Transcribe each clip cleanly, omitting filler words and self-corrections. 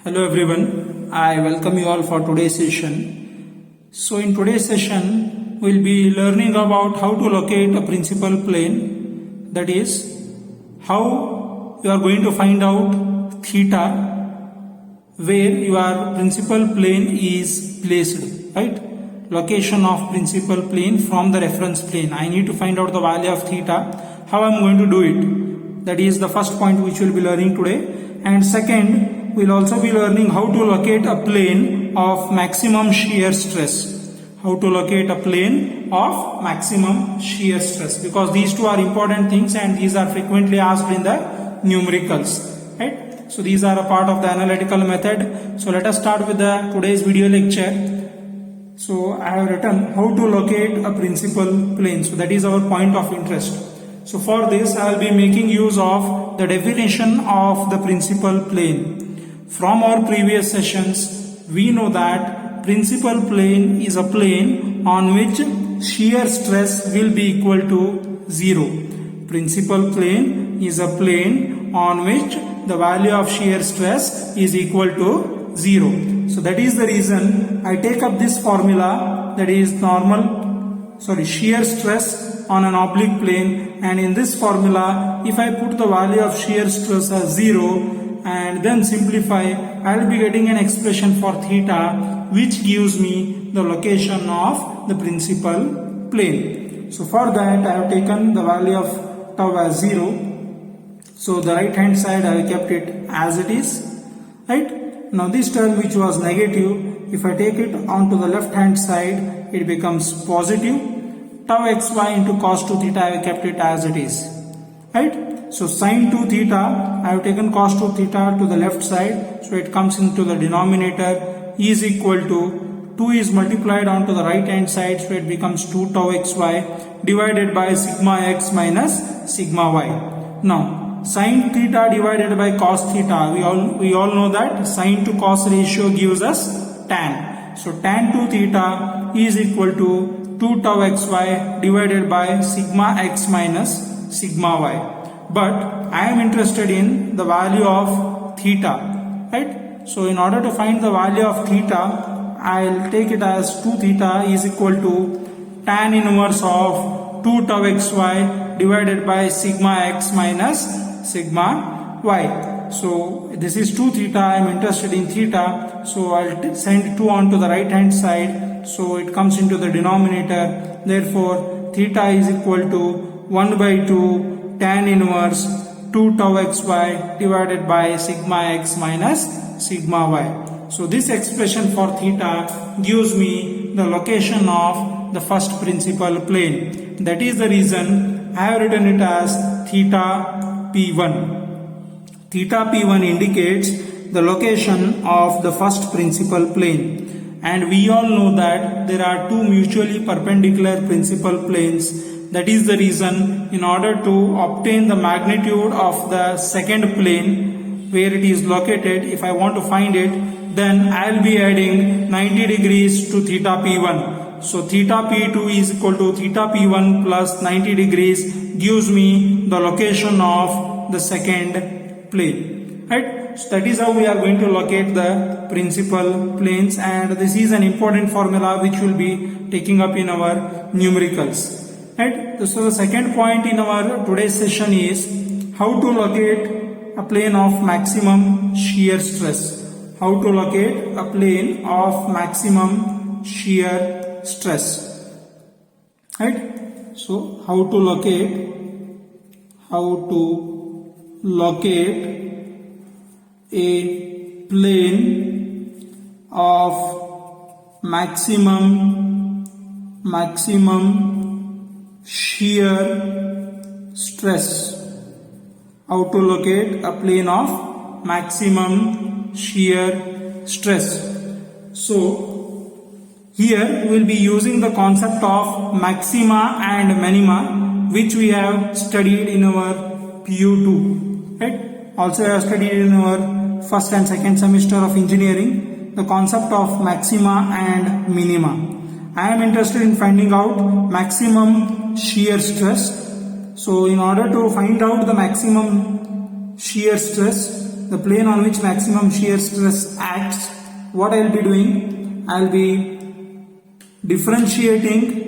Hello everyone, I welcome you all for today's session. So in today's session, we'll be learning about how to locate a principal plane. That is, how you are going to find out theta where your principal plane is placed, right? Location of principal plane from the reference plane. I need to find out the value of theta. How I'm going to do it? That is the first point which we'll be learning today. And second, we'll also be learning how to locate a plane of maximum shear stress. How to locate a plane of maximum shear stress, because these two are important things and these are frequently asked in the numericals, right? So these are a part of the analytical method. So let us start with the today's video lecture. So I have written how to locate a principal plane. So that is our point of interest. So for this I will be making use of the definition of the principal plane. From our previous sessions, we know that principal plane is a plane on which shear stress will be equal to 0. Principal plane is a plane on which the value of shear stress is equal to 0. So that is the reason I take up this formula, that is shear stress on an oblique plane, and in this formula if I put the value of shear stress as 0 and then simplify, I will be getting an expression for theta which gives me the location of the principal plane. So for that I have taken the value of tau as 0. So the right hand side I have kept it as it is, right? Now this term which was negative, if I take it onto the left hand side, it becomes positive. Tau xy into cos 2 theta, I have kept it as it is, right? So sin 2 theta, I have taken cos 2 theta to the left side, so it comes into the denominator, is equal to 2 is multiplied onto the right hand side, so it becomes 2 tau xy divided by sigma x minus sigma y. Now sin theta divided by cos theta, we all know that sin to cos ratio gives us tan. So tan 2 theta is equal to 2 tau xy divided by sigma x minus sigma y. But I am interested in the value of theta, right? So in order to find the value of theta, I will take it as 2 theta is equal to tan inverse of 2 tau xy divided by sigma x minus sigma y. So this is 2 theta, I am interested in theta, so I will send 2 onto the right hand side, so it comes into the denominator. Therefore theta is equal to 1 by 2 tan inverse 2 tau xy divided by sigma x minus sigma y. So this expression for theta gives me the location of the first principal plane. That is the reason I have written it as theta p1. Theta p1 indicates the location of the first principal plane. And we all know that there are two mutually perpendicular principal planes. That is the reason, in order to obtain the magnitude of the second plane where it is located, if I want to find it, then I will be adding 90 degrees to theta p1. So theta p2 is equal to theta p1 plus 90 degrees gives me the location of the second plane, right? So that is how we are going to locate the principal planes, and this is an important formula which will be taking up in our numericals, right? So the second point in our today's session is how to locate a plane of maximum shear stress. How to locate a plane of maximum shear stress, right? So how to locate a plane of maximum shear stress. How to locate a plane of maximum shear stress. So here we will be using the concept of maxima and minima, which we have studied in our PU2, right? Also I have studied in our first and second semester of engineering the concept of maxima and minima. I am interested in finding out maximum shear stress. So in order to find out the maximum shear stress, the plane on which maximum shear stress acts, what I will be doing? I will be differentiating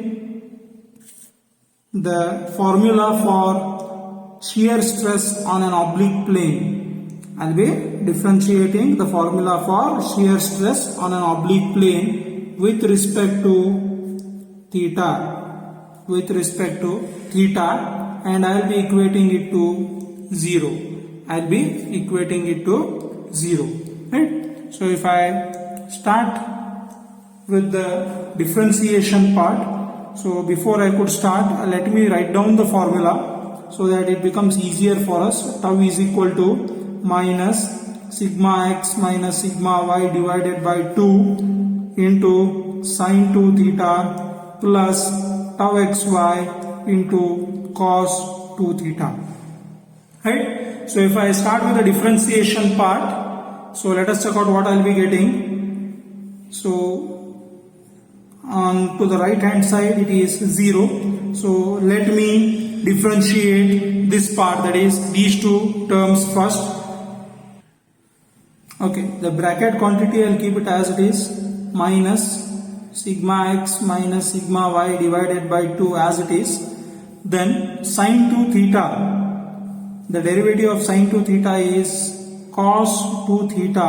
the formula for shear stress on an oblique plane. I will be differentiating the formula for shear stress on an oblique plane with respect to theta. And I will be equating it to 0. Right? So if I start with the differentiation part, so before I could start, let me write down the formula so that it becomes easier for us. Tau is equal to minus sigma x minus sigma y divided by 2 into sine 2 theta plus tau xy into cos 2 theta. Right? So if I start with the differentiation part, so let us check out what I will be getting. So on to the right hand side it is 0. So let me differentiate this part, that is these two terms first. Okay, the bracket quantity I will keep it as it is, minus sigma x minus sigma y divided by 2 as it is. Then sine 2 theta, the derivative of sine 2 theta is cos 2 theta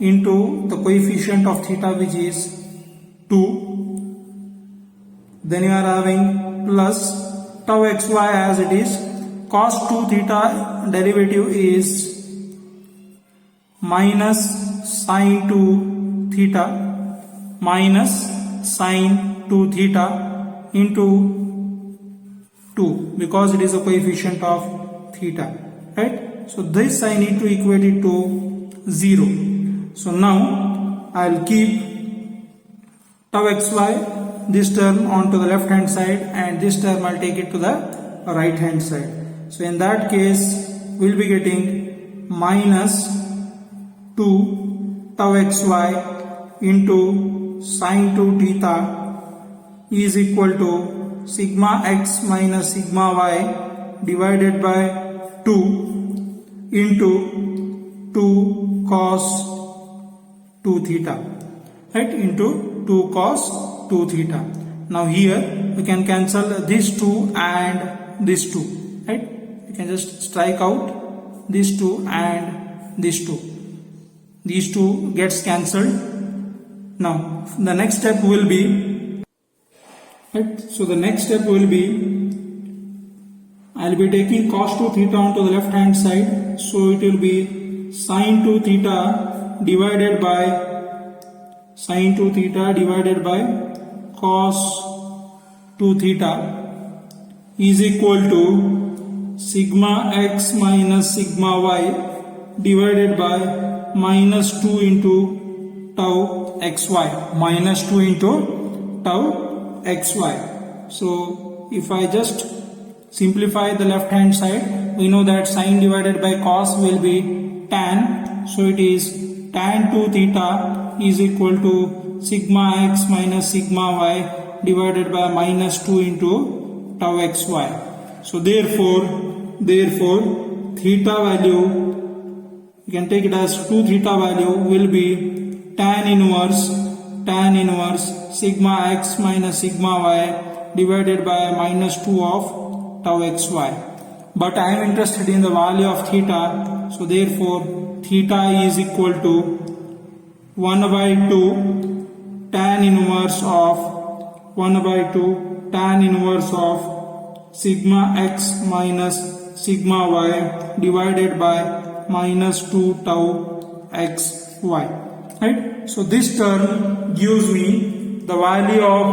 into the coefficient of theta, which is 2. Then you are having plus tau xy as it is. Cos 2 theta derivative is minus sine 2 theta into 2, because it is a coefficient of theta, right? So this I need to equate it to 0. So now I will keep tau xy, this term onto the left hand side, and this term I will take it to the right hand side. So in that case we will be getting minus 2 tau xy into sine 2 theta is equal to sigma x minus sigma y divided by 2 into 2 cos 2 theta, right, into 2 cos 2 theta. Now here we can cancel this 2 and this 2, right? You can just strike out this 2 and this 2. These 2 gets cancelled. Now the next step will be, right? So the next step will be, I will be taking cos 2 theta onto the left hand side. So it will be sine 2 theta divided by cos 2 theta is equal to sigma x minus sigma y divided by minus 2 into tau xy, So if I just simplify the left hand side, we know that sine divided by cos will be tan. So it is tan 2 theta is equal to sigma x minus sigma y divided by minus 2 into tau xy. So therefore theta value, you can take it as 2 theta value will be tan inverse sigma x minus sigma y divided by minus 2 of tau xy. But I am interested in the value of theta, so therefore theta is equal to 1 by 2 tan inverse of sigma x minus sigma y divided by minus 2 tau xy, right? So this term gives me the value of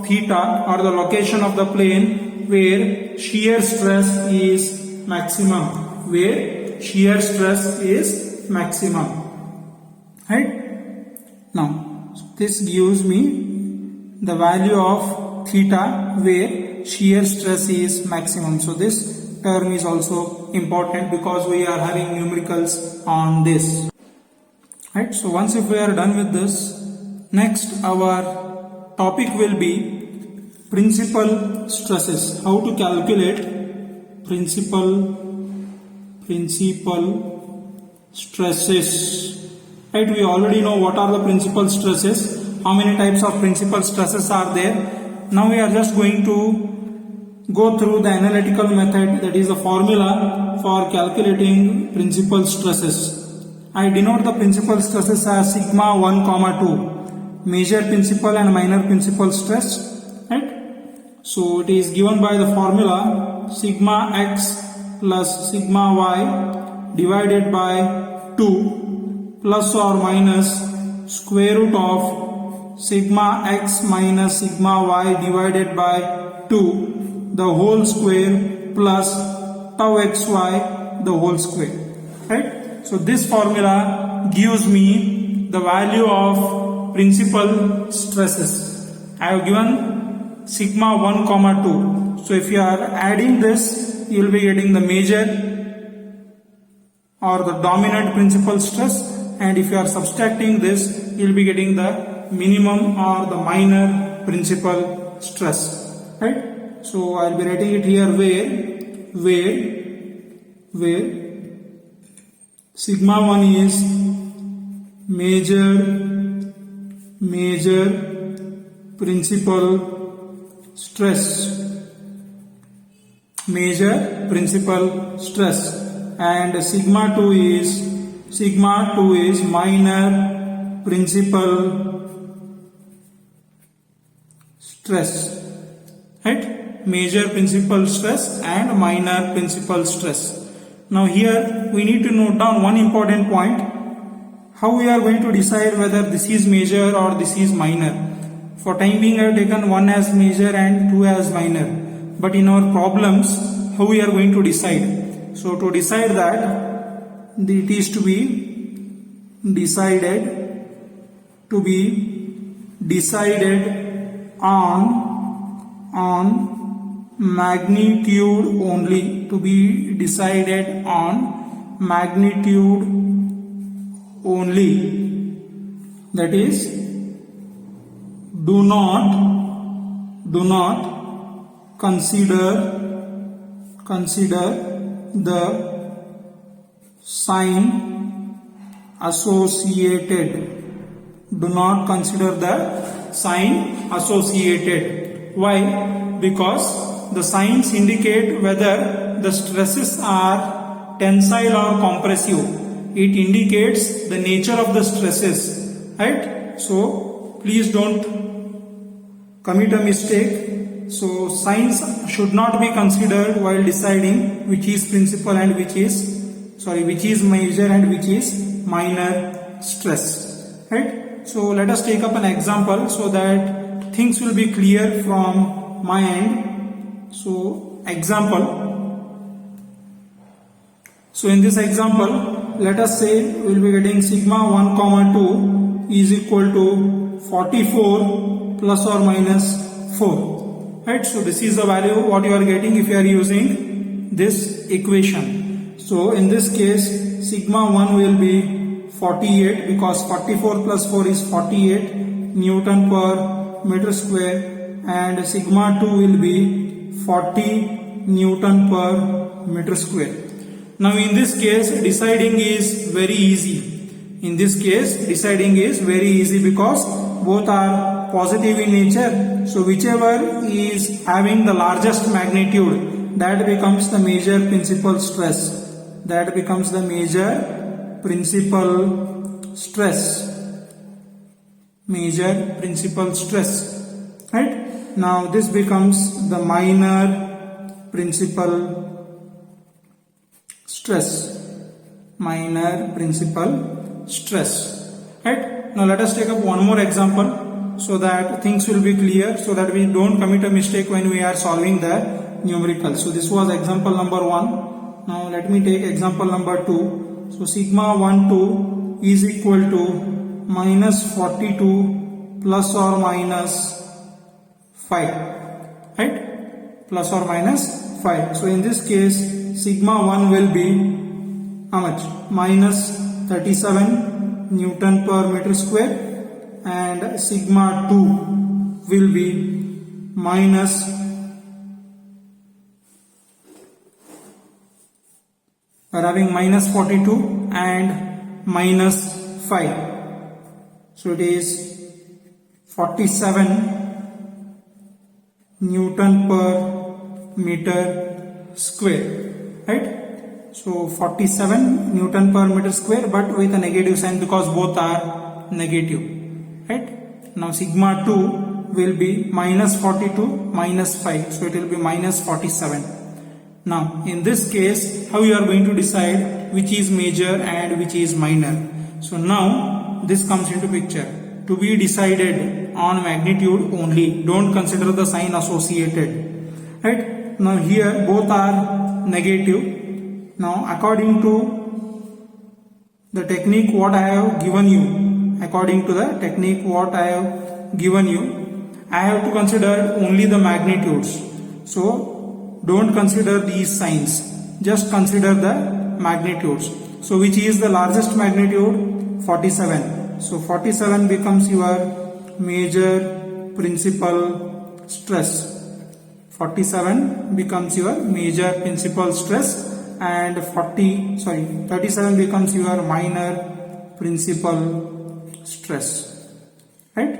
theta, or the location of the plane where shear stress is maximum, right? Now this gives me the value of theta where shear stress is maximum. So this term is also important because we are having numericals on this, right? So once if we are done with this, next our topic will be principal stresses. How to calculate principal stresses. Right, we already know what are the principal stresses, how many types of principal stresses are there. Now we are just going to go through the analytical method, that is the formula for calculating principal stresses. I denote the principal stresses as sigma 1 comma 2, major principal and minor principal stress, right? So it is given by the formula sigma x plus sigma y divided by 2 plus or minus square root of sigma x minus sigma y divided by 2 the whole square plus tau xy the whole square, right? So this formula gives me the value of principal stresses. I have given sigma 1 comma 2. So if you are adding this, you will be getting the major or the dominant principal stress, and if you are subtracting this, you will be getting the minimum or the minor principal stress, right? So I will be writing it here where sigma 1 is major principal stress, and sigma 2 is minor principal stress, right? Major principal stress and minor principal stress. Now here we need to note down one important point, how we are going to decide whether this is major or this is minor. For time being I have taken 1 as major and 2 as minor, but in our problems how we are going to decide? So to decide that, it is to be decided on magnitude only, to be decided on magnitude only. That is, do not consider the sign associated. Do not consider the sign associated. Why? Because the signs indicate whether the stresses are tensile or compressive. It indicates the nature of the stresses, right? So please don't commit a mistake. So signs should not be considered while deciding which is principal and which is major and which is minor stress, right? So let us take up an example so that things will be clear from my end. So example. So in this example, let us say we will be getting sigma 1 comma 2 is equal to 44 plus or minus 4, right? So this is the value what you are getting if you are using this equation. So in this case sigma 1 will be 48, because 44 plus 4 is 48 Newton per meter square, and sigma 2 will be 40 Newton per meter square. Now in this case deciding is very easy. Because both are positive in nature. So whichever is having the largest magnitude, that becomes the major principal stress. Major principal stress. Right? Now this becomes the minor principal stress. Right? Now let us take up one more example so that things will be clear, so that we don't commit a mistake when we are solving the numerical. So this was example number 1. Now let me take example number 2. So sigma 1 2 is equal to minus 42 plus or minus 5. Right? Plus or minus 5. So in this case sigma 1 will be how much? Minus 37 Newton per meter square, and sigma 2 will be minus we are having minus 42 and minus 5. So it is 47 Newton per meter square, right? So 47 Newton per meter square, but with a negative sign because both are negative, right? Now sigma 2 will be minus 42 minus 5, so it will be minus 47. Now in this case, how you are going to decide which is major and which is minor? So now this comes into picture. To be decided on magnitude only, don't consider the sign associated, right? Now here both are negative. Now according to the technique what I have given you, I have to consider only the magnitudes. So don't consider these signs, just consider the magnitudes. So which is the largest magnitude? 47. So 47 becomes your major principal stress. 47 becomes your major principal stress, and 37 becomes your minor principal stress, right?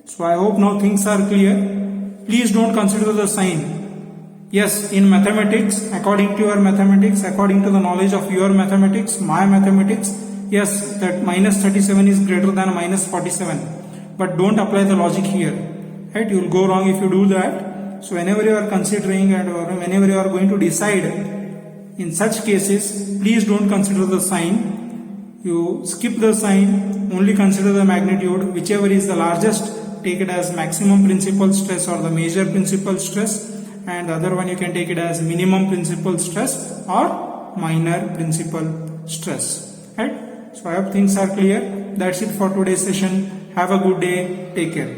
So I hope now things are clear. Please don't consider the sign. Yes, in mathematics, according to your mathematics, according to the knowledge of your mathematics, my mathematics, yes, that minus 37 is greater than minus 47. But don't apply the logic here, right? You will go wrong if you do that. So whenever you are considering and whenever you are going to decide, in such cases, please don't consider the sign. You skip the sign, only consider the magnitude. Whichever is the largest, take it as maximum principal stress or the major principal stress, and the other one you can take it as minimum principal stress or minor principal stress, right? So I hope things are clear. That's it for today's session. Have a good day. Take care.